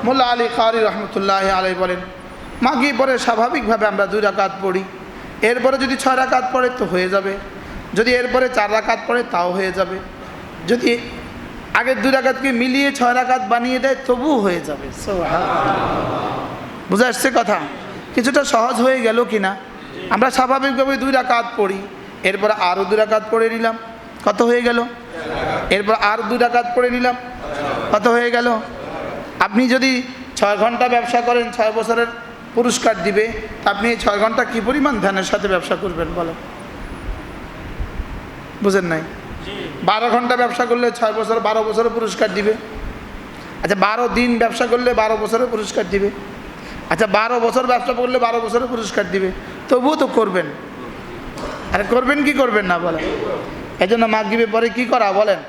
মোল্লা আলী কারি রহমতুল্লাহ আলাই বলেন, মাগরিব পরে স্বাভাবিকভাবে আমরা 2 রাকাত পড়ি, এরপরে যদি 6 রাকাত পড়ে তো হয়ে যাবে, যদি এরপরে 4 রাকাত পড়ে তাও হয়ে যাবে, যদি আগের 2 রাকাতকে মিলিয়ে 6 রাকাত বানিয়ে দেয় তবুও হয়ে যাবে। বুঝে আসছে কথা? কিছুটা সহজ হয়ে গেল কি না? আমরা স্বাভাবিকভাবে 2 রাকাত পড়ি, এরপর আরও 2 রাকাত পড়ে নিলাম, কত হয়ে গেল? এরপর আর 2 রাকাত পড়ে নিলাম, কত হয়ে গেল? আপনি যদি 6 ঘন্টা ব্যবসা করেন 6 বছরের পুরস্কার দিবে, আপনি এই 6 ঘন্টা কী পরিমাণ ধ্যানের সাথে ব্যবসা করবেন বলেন? বুঝেন নাই? 12 ঘন্টা ব্যবসা করলে 6 বছর 12 বছরের পুরস্কার দিবে। আচ্ছা 12 দিন ব্যবসা করলে 12 বছরের পুরস্কার দিবে। আচ্ছা 12 বছর ব্যবসা করলে 12 বছরের পুরস্কার দিবে, তবুও তো করবেন। আরে করবেন কি করবেন না বলেন? এই জন্য মাগরিবের পরে কী করা বলেন?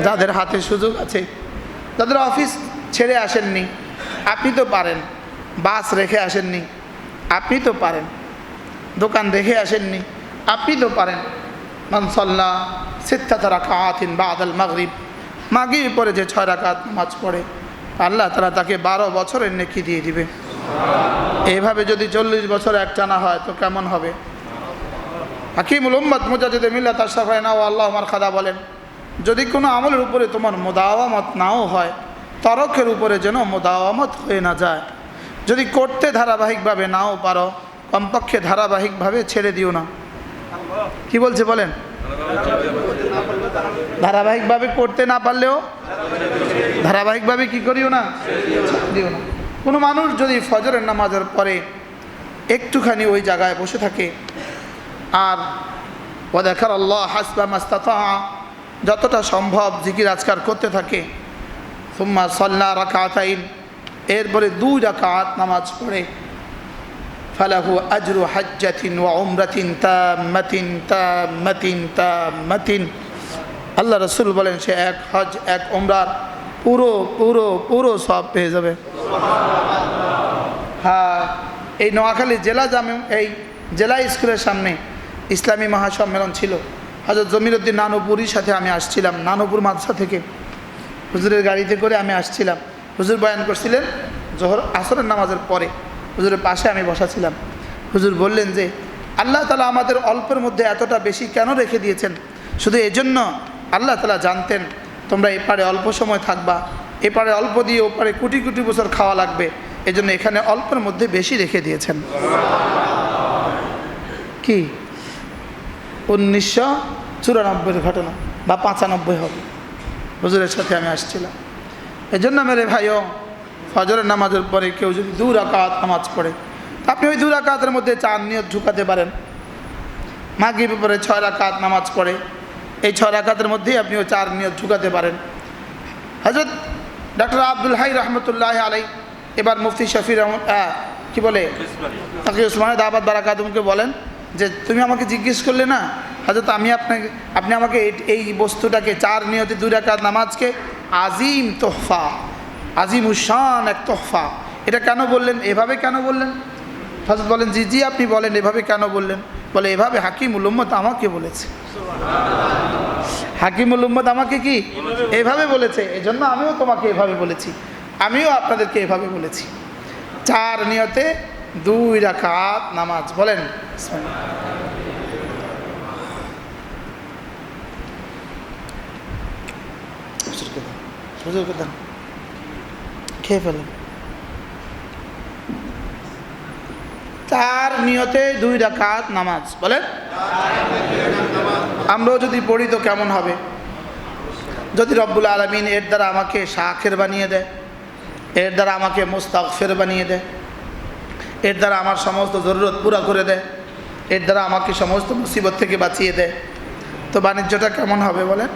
যাদের হাতে সুযোগ আছে, যাদের অফিস ছেড়ে আসেননি আপনি তো পারেন, বাস রেখে আসেননি আপনি তো পারেন, দোকান রেখে আসেননি আপনি তো পারেন। মান সাল্লা সিত্তাতা রাকাআতিন বাদাল মাগরিব, মাগরিব পরে যে 6 রাকাত নামাজ পড়ে আল্লাহ তাআলা তাকে 12 বছরের নেকি দিয়ে দিবে। এইভাবে যদি 40 বছর একটানা হয় তো কেমন হবে? হাকিমুল উম্মত মুজাদ্দিদে মিল্লাত আশরাফ আলী আল্লাহ মারখাদা বলেন, যদি কোনো আমলের উপরে তোমার মুদাওয়ামত নাও হয়, তরকের উপরে যেন মুদাওয়ামত হয়ে না যায়। যদি করতে ধারাবাহিকভাবে নাও পারো, কমপক্ষে ধারাবাহিকভাবে ছেড়ে দিও না। কি বলছে বলেন? ধারাবাহিকভাবে করতে না পারলেও ধারাবাহিকভাবে কি করিও না, দিও না। কোনো মানুষ যদি ফজরের নামাজের পরে একটুখানি ওই জায়গায় বসে থাকে আর ওয়াযাকার আল্লাহ হাসবা মাস্তাতা, যতটা সম্ভব জিকির আজকার করতে থাকে, সুম্মা সাল্লা রাকাতাইন, এরপরে 2 রাকাত নামাজ পড়ে, ফালাহু আজরু হাজ্জাতিন ওয়া উমরাতিন তাম্মাতিন তাম্মাতিন তাম্মাতিন, আল্লাহ রাসূল বলেন সে 1 হজ 1 উমরার পুরো পুরো পুরো সব পেয়ে যাবে। হ্যাঁ, এই নোয়াখালী জেলা এই জেলা স্কুলের সামনে ইসলামী মহাসম্মেলন ছিল। হযরত জমিরউদ্দিন নানুপুরীর সাথে আমি আসছিলাম, নানুপুর মাদ্রাসা থেকে হুজুরের গাড়িতে করে আমি আসছিলাম। হুজুর বয়ান করছিলেন জোহর আসরের নামাজের পরে, হুজুরের পাশে আমি বসা ছিলাম। হুজুর বললেন যে আল্লাহ তাআলা আমাদের অল্পের মধ্যে এতটা বেশি কেন রেখে দিয়েছেন? শুধু এজন্য আল্লাহ তাআলা জানতেন তোমরা এপারে অল্প সময় থাকবা, এপারে অল্প দিয়ে ওপারে কোটি কোটি বছর খাওয়া লাগবে, এজন্য এখানে অল্পের মধ্যে বেশি রেখে দিয়েছেন। কি 1994 ঘটনা বা 95 হবে, হুজুরের সাথে আমি আসছিলাম। এজন্য মেরে ভাইও, ফজরের নামাজের পরে কেউ যদি 2 রাকাত নামাজ পড়ে, আপনি ওই 2 রাকাতের মধ্যে 4 নিয়ত ঢুকাতে পারেন। মাগরিবের পরে 6 রাকাত নামাজ পড়ে, এই 6 রাকাতের মধ্যেই আপনিও 4 নিয়ত ঢুকাতে পারেন। হযরত ডক্টর আব্দুল হাই রহমতুল্লাহ আলাই এবার মুফতি শফি কি বলে তাকে উসমানে দাওয়াত বারাকাতুহুকে বলেন যে তুমি আমাকে জিজ্ঞেস করলে না হযরত, আপনি আমাকে এই বস্তুটাকে 4 নিয়তে 2 রাকাত নামাজকে আজিম তোহফা, আজিমুশান এক তোহফা, এটা কেন বললেন, এভাবে কেন বললেন? হযরত বলেন জি জি আপনি বলেন এভাবে কেন বললেন? বলে এভাবে হাকিমুল উম্মত আমাকে বলেছে। হাকিমুল উম্মত আমাকে কি এভাবে বলেছে, এজন্য আমিও তোমাকে এভাবে বলেছি, আমিও আপনাদেরকে এভাবে বলেছি। 4 নিয়তে 2 রাকাত নামাজ। বলেন খেয়ে ফেলেন। 4 নিয়তে 2 রাকাত নামাজ। বলেন আমরাও যদি পড়ি তো কেমন হবে? যদি রব্বুল আলামিন এর দ্বারা আমাকে শাকির বানিয়ে দেয়, এর দ্বারা আমাকে মুস্তাগফির বানিয়ে দেয়, এর দ্বারা আমার সমস্ত জরুরত পুরা করে দেয়, এর দ্বারা আমাকে সমস্ত মুসিবত থেকে বাঁচিয়ে দেয়, তো বাণিজ্যটা কেমন হবে বলেন?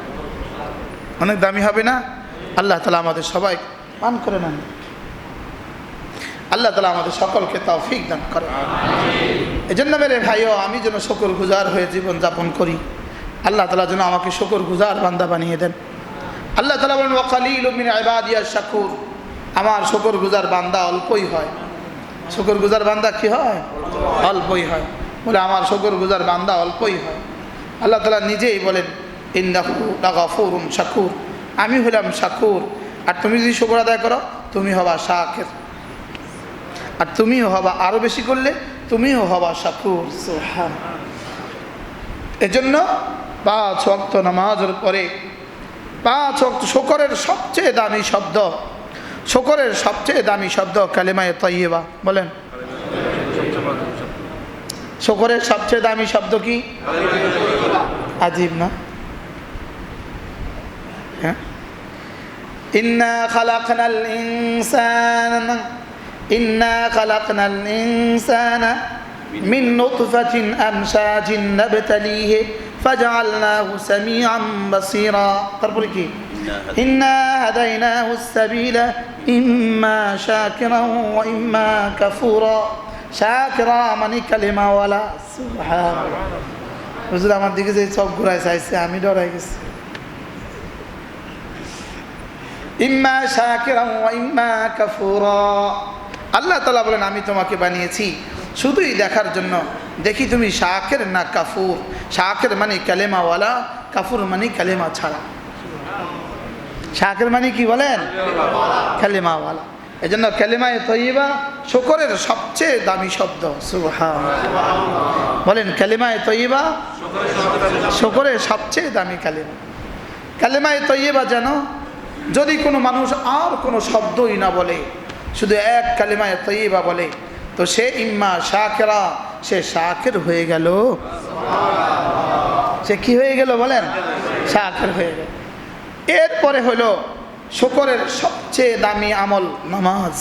অনেক দামি হবে না? আল্লাহ তাআলা আমাদের সবাই মান করে নেন। আল্লাহ তাআলা আমাদের সকলকে তৌফিক দান করে। এজন্য মেরে ভাইও, আমি যেন শুকরগুজার হয়ে জীবন যাপন করি, আল্লাহ তাআলা যেন আমাকে শুকরগুজার বান্দা বানিয়ে দেন। আল্লাহ তাআলা বলেন ওয়া কালিলুম মিন ইবাদিয়াশ শাকুর, আমার শুকরগুজার বান্দা অল্পই হয়। শুকরগুজার বান্দা কি হয়? অল্পই হয়। বলে আমার শুকরগুজার বান্দা অল্পই হয়। আল্লাহ তাআলা নিজেই বলেন ইন্নাহু লাগাফুরুন শাকুর, আমি হলাম শাকুর, আর তুমি যদি শুকর আদায় করো তুমি হবা শাকির, আর তুমিও হবা আরো বেশি করলে তুমিও হবা শাকুর। সুবহানাল্লাহ। এজন্য 5 ওয়াক্ত নামাজের পরে 5 ওয়াক্ত শুকরের সবচেয়ে দামি শব্দ, শুকরের সবচেয়ে দামি শব্দ কালিমায়ে তাইয়্যিবা। বলেন শুকরের সবচেয়ে দামি শব্দ কি? আজীব না? হ্যাঁ, ইন্না খালাকনাল ইনসানা মিন নুতফাতিন আমশাজিন নাবতালিহি ফাজআলনাহু সামিআন বাসীরা। তারপরে কি? ইন্না হাদাইনাহুস সাবিলা ইম্মা শাকিরান ওয়া ইম্মা কাফুরা। শাকিরা মানে কালিমাওয়ালা। সুবহানাল্লাহ। হুজুর আমার দিকে যে চোখ ঘুরায় চাইছে, আমি ডরাই গেছি। ইম্মা শাকিরান ওয়া ইম্মা কাফুরা। আল্লাহ তাআলা বলেন আমি তোমাকে বানিয়েছি শুধুই দেখার জন্য, দেখি তুমি শাকির না কাফুর। শাকির মানে কালেমাওয়ালা, কাফুর মানে কালেমা ছাড়া। শাকির মানে কি বলেন? কালেমাওয়ালা। এজন্য কালিমায়ে তাইয়্যিবা শুকরের সবচেয়ে দামি শব্দ। সুবহানাল্লাহ। বলেন কালিমায়ে তাইয়্যিবা শুকরের সবচেয়ে দামি কালিমা। কালিমায়ে তাইয়্যিবা যেন যদি কোনো মানুষ আর কোনো শব্দই না বলে, শুধু এক কালিমায়ে তাইয়্যিবা বলে, তো সে ইম্মা শাকিরা, সে শাকির হয়ে গেল। সে কি হয়ে গেল বলেন? শাকির হয়ে গেল। এরপরে হলো শুকরের সবচেয়ে দামি আমল নামাজ।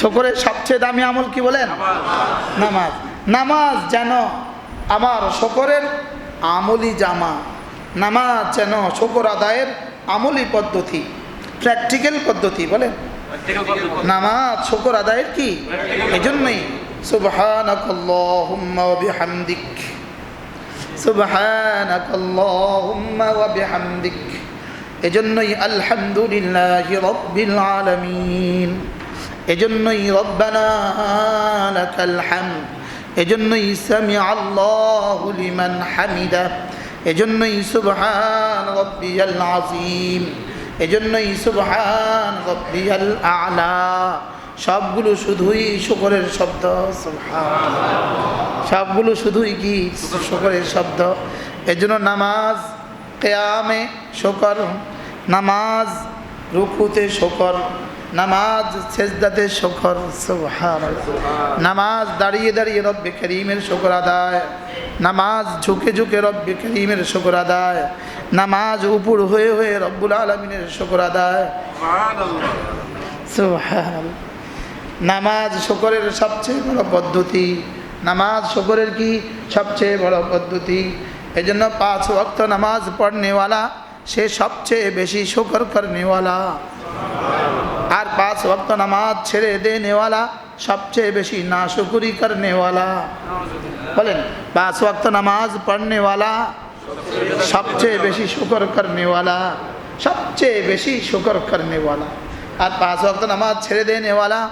শুকরের সবচেয়ে দামি আমল কি বলেন? নামাজ। নামাজ যেন আমার শুকরের আমলি জামা, নামাজ যেন শুকর আদায়ের আমলি পদ্ধতি, প্র্যাকটিক্যাল পদ্ধতি। বলেন নামাজ শুকর আদায়ের কি? এজন্যই সুবহানাকাল্লাহুম্মা ওয়া বিহামদিক, সুবহানাকাল্লাহুম্মা ওয়া বিহামদিক। এজন্যই আলহামদুলিল্লাহি রাব্বিল আলামিন, এজন্যই রব্বানা লাকাল হামদ, এজন্যই সামিআল্লাহু লিমান হামিদা, এজন্যই সুবহান রাব্বিয়াল আযীম, এজন্যই সুবহান রাব্বিয়াল আ'লা। সবগুলো শুধুই শুকরের শব্দ। সুবহানাল্লাহ। সবগুলো শুধুই কি? শুকরের শব্দ। এজন্য নামাজ কিয়ামে শুকর, নামাজ রুকুতে শুকর, নামাজ সেজদাতে শুকর। সুবহানাল্লাহ। নামাজ দাঁড়িয়ে দাঁড়িয়ে রব্বে করিমের শুকর আদায়, নামাজ ঝুঁকে ঝুঁকে রব্বে করিমের শুকর আদায়, নামাজ উপর হয়ে হয়ে রব্বুল আলামিনের শুকর আদায়। সুবহানাল্লাহ। নামাজ শুকরের সবচেয়ে বড় পদ্ধতি। নামাজ শুকরের কি? সবচেয়ে বড় পদ্ধতি। এই জন্য 5 ওয়াক্ত নামাজ পড়নেওয়ালা সে সবচেয়ে বেশি শুকর করনেওয়ালা, আর 5 ওয়াক্ত নামাজ ছেড়ে দেনেওয়ালা সবচেয়ে বেশি নাশুকরি করনেওয়ালা। বলেন 5 ওয়াক্ত নামাজ পড়নেওয়ালা সবচেয়ে বেশি শুকর করনেওয়ালা, সবচেয়ে বেশি শুকর করনেওয়ালা। আর 5 ওয়াক্ত নামাজ ছেড়ে দেনেওয়ালা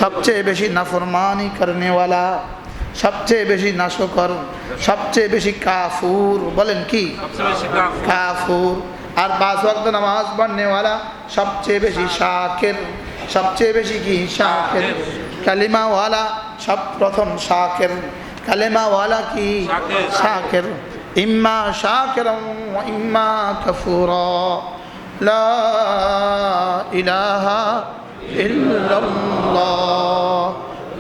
সবচেয়ে বেশি নাফরমানি করনেওয়ালা, সবচেয়ে বেশি নাশকর, সবচেয়ে বেশি কাফুর। বলেন কি? কাফুর। আর 5 ওয়াক্ত নামাজ পড়নেওয়ালা সবচেয়ে বেশি শাকির, সবচেয়ে বেশি কি? শাকির। কালিমাওয়ালা সব প্রথম শাকির, কালিমাওয়ালা কি? শাকির। ইম্মা শাকিরান ওয়া ইম্মা কাফুরা। লা ইলাহা ইল্লাল্লাহ,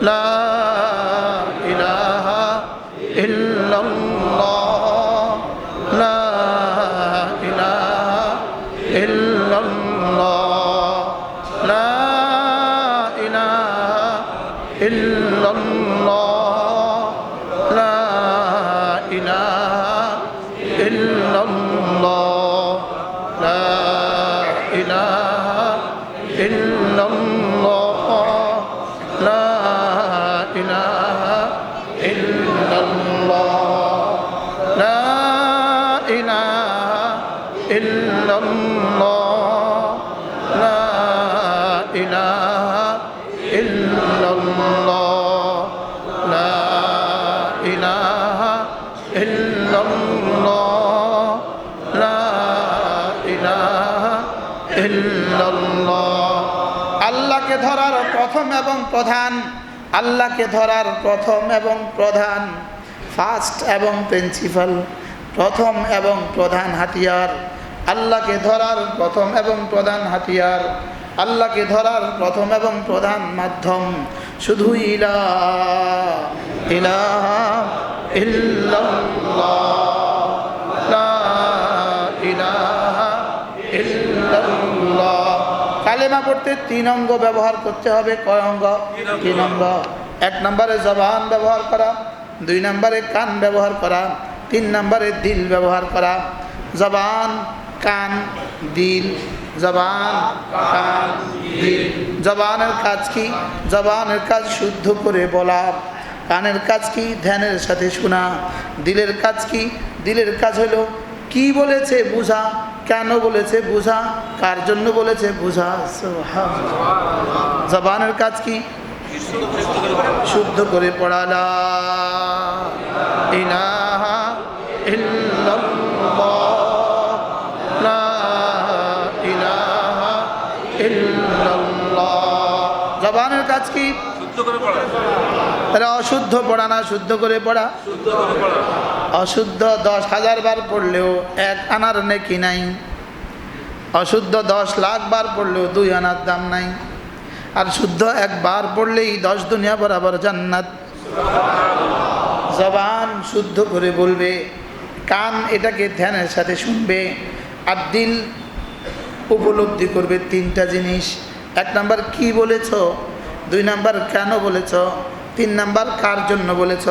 লা ইলাহা ইল্লাল্লাহ, লা ইলাহা ইল্লাল্লাহ, লা ইলাহা ইল্লাল্লাহ, লা ইলাহা ইল্লাল্লাহ, লা ইলাহা ইল্লাল্লাহ, লা ইলাহা ইল্লাল্লাহ, লা ইলাহা ইল্লাল্লাহ, লা ইলাহা ইল্লাল্লাহ, লা ইলাহা ইল্লাল্লাহ, লা ইলাহা ইল্লাল্লাহ। আল্লাহকে ধরার প্রথম এবং প্রধান, আল্লাহকে ধরার প্রথম এবং প্রধান, ফার্স্ট এবং প্রিন্সিপাল, প্রথম এবং প্রধান হাতিয়ার, আল্লাহকে ধরার প্রথম এবং প্রধান হাতিয়ার, আল্লাহকে ধরার প্রথম এবং প্রধান মাধ্যম শুধু ইলাহা ইল্লাল্লাহ, লা ইলাহা ইল্লাল্লাহ। কালেমা পড়তে 3 অঙ্গ ব্যবহার করতে হবে। কয় অঙ্গ? 3 অঙ্গ। 1 নম্বরে জবান ব্যবহার করা, 2 নম্বরে কান ব্যবহার করা, 3 নম্বরে দিল ব্যবহার করা। জবান, কান, দিল, জবান, কান, দিল। জবানের কাজ কি? জবানের কাজ শুদ্ধ করে বলা। কানের কাজ কি? ধ্যানের সাথে শোনা। দিলের কাজ কি? দিলের কাজ হলো কি বলেছে বুঝা, কেন বলেছে বুঝা, কার জন্য বলেছে বুঝা। সুবহানাল্লাহ। জবানের কাজ কি? শুদ্ধ করে পড়া, লা ইলাহা ইল্লাল্লাহ, লা ইলাহা ইল্লাল্লাহ। জবানের কাজ কি? তারা অশুদ্ধ পড়া না, শুদ্ধ করে পড়া। অশুদ্ধ 10,000 বার পড়লেও 1 আনার নেকি নাই। অশুদ্ধ 10 লাখ বার পড়লেও 2 আনার দাম নাই। আর শুদ্ধ 1 বার পড়লেই 10 দুনিয়া বরাবর জান্নাত। জবান শুদ্ধ করে বলবে, কান এটাকে ধ্যানের সাথে শুনবে, আর দিল উপলব্ধি করবে 3টা জিনিস। 1 নাম্বার কি বলেছ, 2 নাম্বার কেন বলেছ, 3 নাম্বার কার জন্য বলেছ।